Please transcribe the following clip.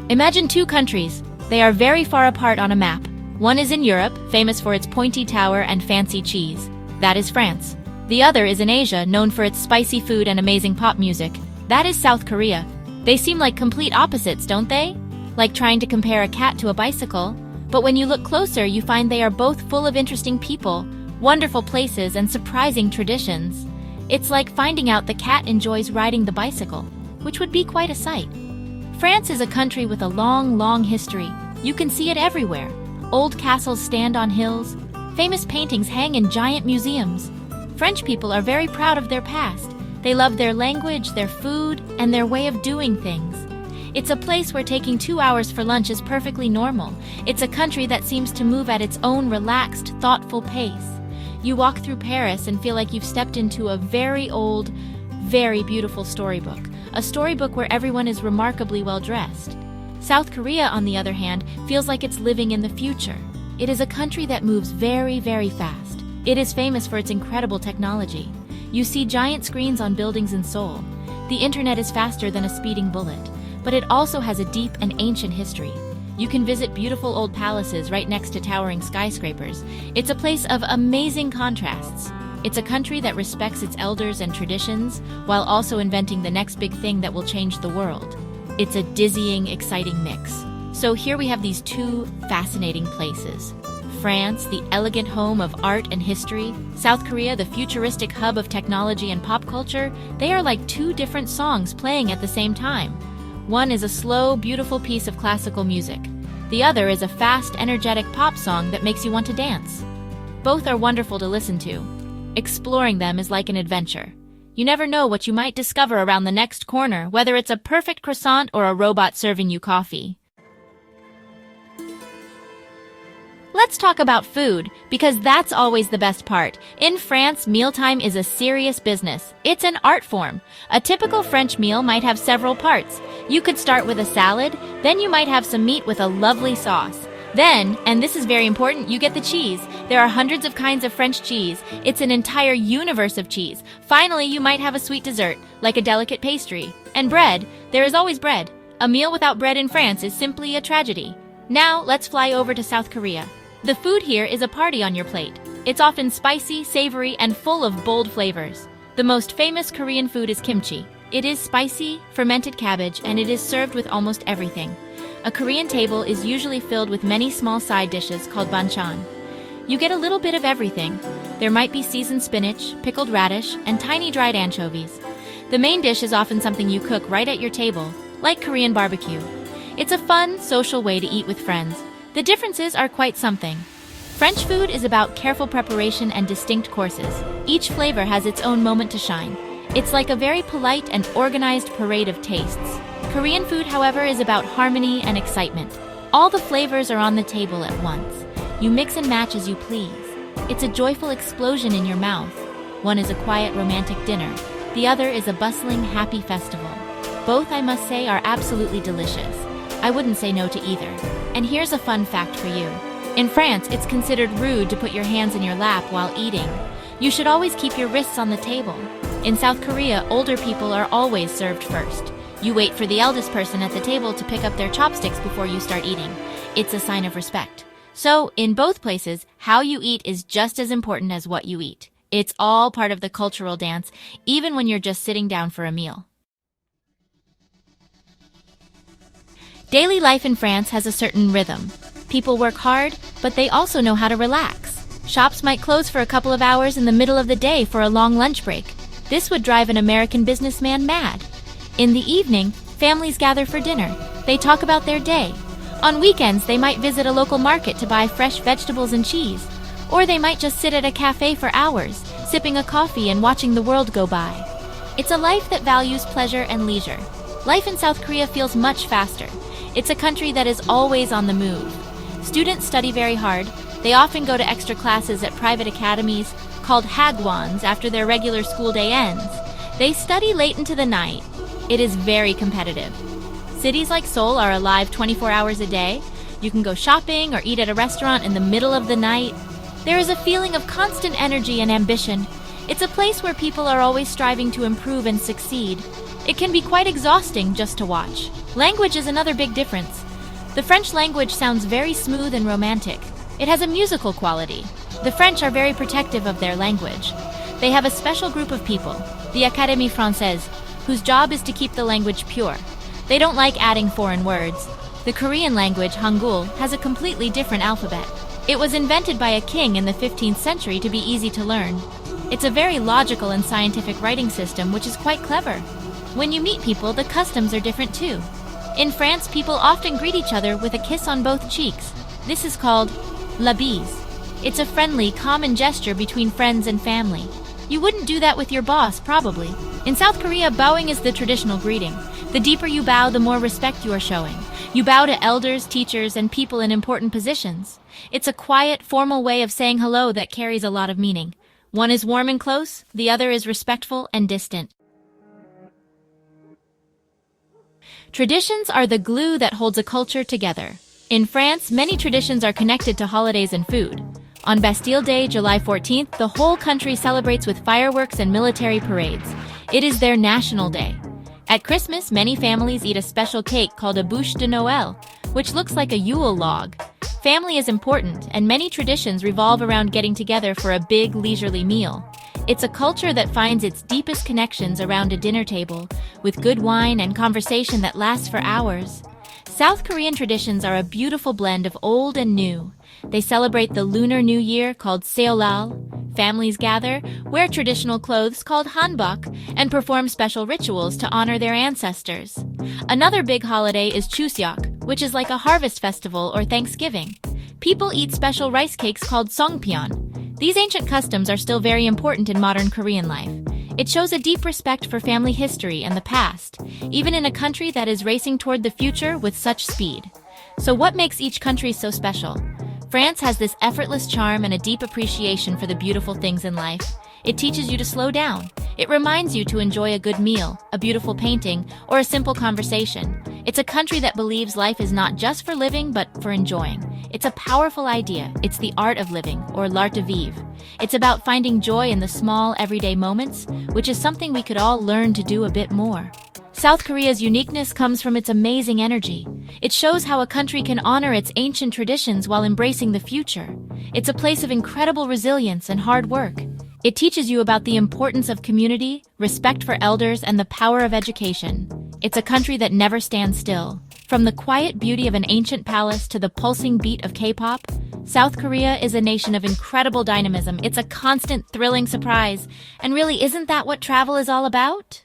Imagine two countries. They are very far apart on a map. One is in Europe, famous for its pointy tower and fancy cheese. That is France. The other is in Asia, known for its spicy food and amazing pop music. That is South Korea. They seem like complete opposites, don't they? Like trying to compare a cat to a bicycle. But when you look closer, you find they are both full of interesting people, wonderful places, and surprising traditions. It's like finding out the cat enjoys riding the bicycle, which would be quite a sight. France is a country with a long, long history. You can see it everywhere. Old castles stand on hills. Famous paintings hang in giant museums. French people are very proud of their past. They love their language, their food, and their way of doing things. It's a place where taking 2 hours for lunch is perfectly normal. It's a country that seems to move at its own relaxed, thoughtful pace. You walk through Paris and feel like you've stepped into a very old, very beautiful storybook. A storybook where everyone is remarkably well dressed. South Korea, on the other hand, feels like it's living in the future. It is a country that moves very, very fast. It is famous for its incredible technology. You see giant screens on buildings in Seoul. The internet is faster than a speeding bullet, but it also has a deep and ancient history. You can visit beautiful old palaces right next to towering skyscrapers. It's a place of amazing contrasts. It's a country that respects its elders and traditions, while also inventing the next big thing that will change the world. It's a dizzying, exciting mix. So here we have these two fascinating places. France, the elegant home of art and history. South Korea, the futuristic hub of technology and pop culture. They are like two different songs playing at the same time. One is a slow, beautiful piece of classical music. The other is a fast, energetic pop song that makes you want to dance. Both are wonderful to listen to. Exploring them is like an adventure. You never know what you might discover around the next corner, whether it's a perfect croissant or a robot serving you coffee. Let's talk about food, because that's always the best part. In France, mealtime is a serious business. It's an art form. A typical French meal might have several parts. You could start with a salad, then you might have some meat with a lovely sauce. Then, and this is very important, you get the cheese. There are hundreds of kinds of French cheese. It's an entire universe of cheese. Finally, you might have a sweet dessert, like a delicate pastry. And bread. There is always bread. A meal without bread in France is simply a tragedy. Now, let's fly over to South Korea. The food here is a party on your plate. It's often spicy, savory, and full of bold flavors. The most famous Korean food is kimchi. It is spicy, fermented cabbage, and it is served with almost everything. A Korean table is usually filled with many small side dishes called banchan. You get a little bit of everything. There might be seasoned spinach, pickled radish, and tiny dried anchovies. The main dish is often something you cook right at your table, like Korean barbecue. It's a fun, social way to eat with friends. The differences are quite something. French food is about careful preparation and distinct courses. Each flavor has its own moment to shine. It's like a very polite and organized parade of tastes. Korean food, however, is about harmony and excitement. All the flavors are on the table at once. You mix and match as you please. It's a joyful explosion in your mouth. One is a quiet, romantic dinner. The other is a bustling, happy festival. Both, I must say, are absolutely delicious. I wouldn't say no to either. And here's a fun fact for you. In France, it's considered rude to put your hands in your lap while eating. You should always keep your wrists on the table. In South Korea, older people are always served first. You wait for the eldest person at the table to pick up their chopsticks before you start eating. It's a sign of respect. So, in both places, how you eat is just as important as what you eat. It's all part of the cultural dance, even when you're just sitting down for a meal. Daily life in France has a certain rhythm. People work hard, but they also know how to relax. Shops might close for a couple of hours in the middle of the day for a long lunch break. This would drive an American businessman mad. In the evening, families gather for dinner. They talk about their day. On weekends, they might visit a local market to buy fresh vegetables and cheese. Or they might just sit at a cafe for hours, sipping a coffee and watching the world go by. It's a life that values pleasure and leisure. Life in South Korea feels much faster. It's a country that is always on the move. Students study very hard. They often go to extra classes at private academies called hagwons after their regular school day ends. They study late into the night. It is very competitive. Cities like Seoul are alive 24 hours a day. You can go shopping or eat at a restaurant in the middle of the night. There is a feeling of constant energy and ambition. It's a place where people are always striving to improve and succeed. It can be quite exhausting just to watch. Language is another big difference. The French language sounds very smooth and romantic. It has a musical quality. The French are very protective of their language. They have a special group of people, the Académie Française, whose job is to keep the language pure. They don't like adding foreign words. The Korean language, Hangul, has a completely different alphabet. It was invented by a king in the 15th century to be easy to learn. It's a very logical and scientific writing system, which is quite clever. When you meet people, the customs are different too. In France, people often greet each other with a kiss on both cheeks. This is called la bise. It's a friendly, common gesture between friends and family. You wouldn't do that with your boss, probably. In South Korea, bowing is the traditional greeting. The deeper you bow, the more respect you are showing. You bow to elders, teachers, and people in important positions. It's a quiet, formal way of saying hello that carries a lot of meaning. One is warm and close, the other is respectful and distant. Traditions are the glue that holds a culture together. In France, many traditions are connected to holidays and food. On Bastille Day, July 14th, the whole country celebrates with fireworks and military parades. It is their national day. At Christmas, many families eat a special cake called a bûche de Noël, which looks like a Yule log. Family is important, and many traditions revolve around getting together for a big, leisurely meal. It's a culture that finds its deepest connections around a dinner table, with good wine and conversation that lasts for hours. South Korean traditions are a beautiful blend of old and new. They celebrate the Lunar New Year called Seoul. Families gather, wear traditional clothes called hanbok, and perform special rituals to honor their ancestors. Another big holiday is Chuseok, which is like a harvest festival or Thanksgiving. People eat special rice cakes called songpyeon. These ancient customs are still very important in modern Korean life. It shows a deep respect for family history and the past, even in a country that is racing toward the future with such speed. So what makes each country so special? France has this effortless charm and a deep appreciation for the beautiful things in life. It teaches you to slow down. It reminds you to enjoy a good meal, a beautiful painting, or a simple conversation. It's a country that believes life is not just for living, but for enjoying. It's a powerful idea. It's the art of living, or l'art de vivre. It's about finding joy in the small, everyday moments, which is something we could all learn to do a bit more. South Korea's uniqueness comes from its amazing energy. It shows how a country can honor its ancient traditions while embracing the future. It's a place of incredible resilience and hard work. It teaches you about the importance of community, respect for elders, and the power of education. It's a country that never stands still. From the quiet beauty of an ancient palace to the pulsing beat of K-pop, South Korea is a nation of incredible dynamism. It's a constant, thrilling surprise. And really, isn't that what travel is all about?